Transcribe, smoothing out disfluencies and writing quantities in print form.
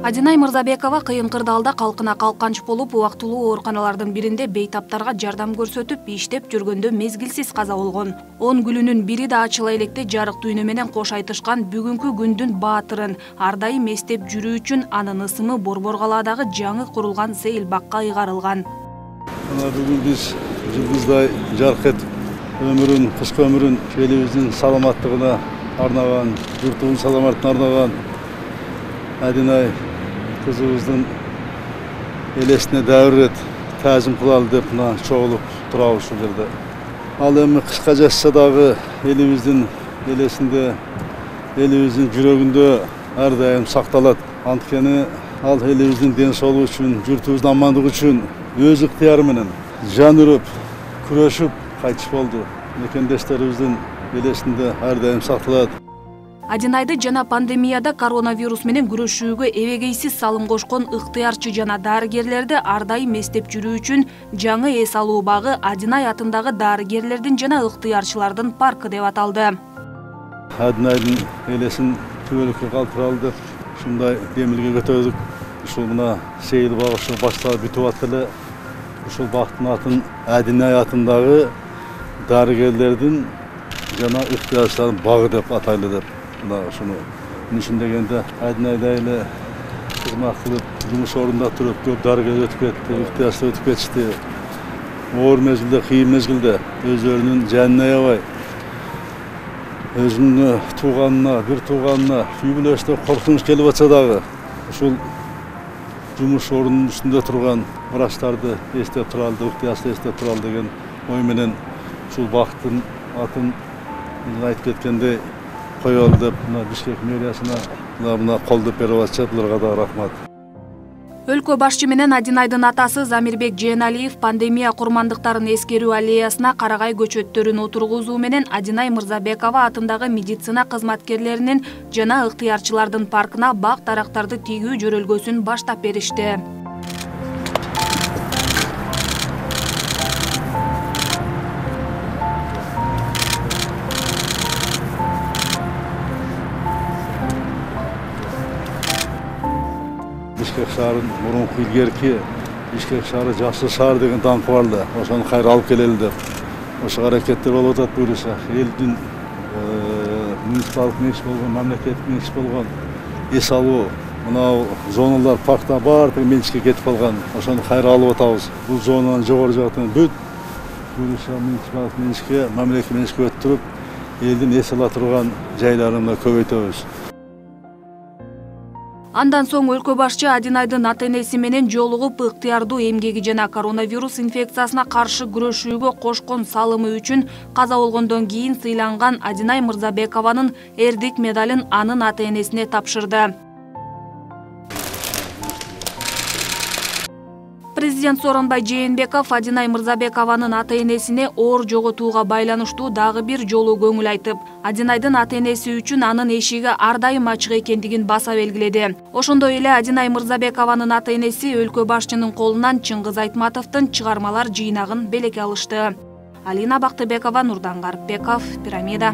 Адинай Мырзабекова кыйын кырдаалда калкына калканч болуп, убактылуу ооруканалардын биринде бейтаптарга жардам көрсөтүп, иштеп жүргөндө мезгилсиз каза болгон. 10 күлүнүн бири да ачыла электе жарык дүйнө менен кош айтышкан бүгүнкү күндүн баатырын ар дайым эстеп жүрүү үчүн анын ысымы Борбор-Калаадагы жаңы курулган сейилбакка ыйгарылган. Бүгүн биз жылдыздай жарык этип өмүрүн, кышкы өмүрүн элибиздин саламаттыгына арнаган, журтубуздун саламаттыгына арнаган Адинай кызыбыздын элесине дагы бир рет таазим кылалы деп мына чогулуп турабыз ушул жерде. Ал эми кышка жатса дагы элибиздин элесинде, элибиздин жүрөгүндө ар дайым сакталат. Анткени ал элибиздин ден соолугу үчүн, журтубуздун амандыгы үчүн өз ыктыяры менен жан үрүп, күрөшүп кайтыш болду. Мекендештерибиздин элесинде ар дайым сакталат. Адинайды жана пандемияда коронавирус менен күрөшүүгө эбегейсиз салым кошкон ыктыярчы жана дарыгерлерди ар дайым эстеп жүрүү үчүн жаңы эс алуу багы Адинай атындагы дарыгерлердин жана ыктыярчылардын паркы деп аталды. Адинайдын элесин түбөлүккө калтыралы деп ушундай демилге көтөрдүк. Ушул мына сейил багы ушул башталып бүтүп атты эле. Ушул бактын атын Адинай атындагы дарыгерлердин жана ыктыярчылардын багы деп атайлы деп. Ушуну ишин дегенде Адинайда эле кызмат кылып, жумуш орунда туруп, көп дарыгер өтүп кетти, ыктыярчылар өтүп кетишти. Оор мезгилде, кыйын мезгилде өздөрүнүн жанын аябай, өзүнүн тууганына, бир тууганына үй бүлөсүнө коркунуч келип атса дагы, ушул жумуш орунунун үстүндө турган врачтарды эстеп туралы, ыктыярчыларды эстеп туралы деген ой менен ушул бактын атын айтып кеткендей коелу деп Бишкек мэриясына мына колдоп берип атышат. Буларга да рахмат. Өлкө башчы менен Адинайдын атасы Замирбек Жээналиев пандемия курмандыктарын эскерүү аллеясына карагай көчөттөрүн отургузуу менен Адинай Мырзабекова атындагы медицина кызматкерлеринин жана ыктыярчылардын паркына бак дарактарды тигүү жөрөлгөсүн баштап беришти. Бишкек шаарынын мурунку илгерки Бишкек шаары жакшы шаар деген даңкы бар эле. Ошону кайра алып келели деп ошого аракеттер болуп атат буюрса. Элдин муниципалдык менчик болгон, мамлекеттик менчик болгон эс алуу, мына зоналар, парктар баардыгы менчикке кетип калган. Ошону кайра алып атабыз. Бул зонанын жогору жагын бүт буюрса муниципалдык менчикке, мамлекеттик менчикке өттүрүп, элдин эс ала турган жайларын көбөйтөбүз. Андан соң өлкө башчы Адинайдын ата-энеси менен жолугуп ыктыярдуу эмгеги жана коронавирус инфекциясына каршы күрөшүүгө кошкон салымы үчүн каза болгондон кийин сыйланган Адинай Мырзабекованын эрдик медалын анын ата-энесине тапшырды. Президент Сооронбай Жээнбеков Адинай Мырзабекованын ата-энесине оор жоготууга байланыштуу дагы бир жолу көңүл айтып, Адинайдын ата-энеси үчүн анын эшиги ар дайым ачык экендигин баса белгиледи. Ошондой эле Адинай Мырзабекованын ата-энеси өлкө башчынын колунан Чыңгыз Айтматовдун чыгармалар жыйнагын белекке алышты. Алина Бактыбекова, Нурдан Гарыпбеков, Пирамида.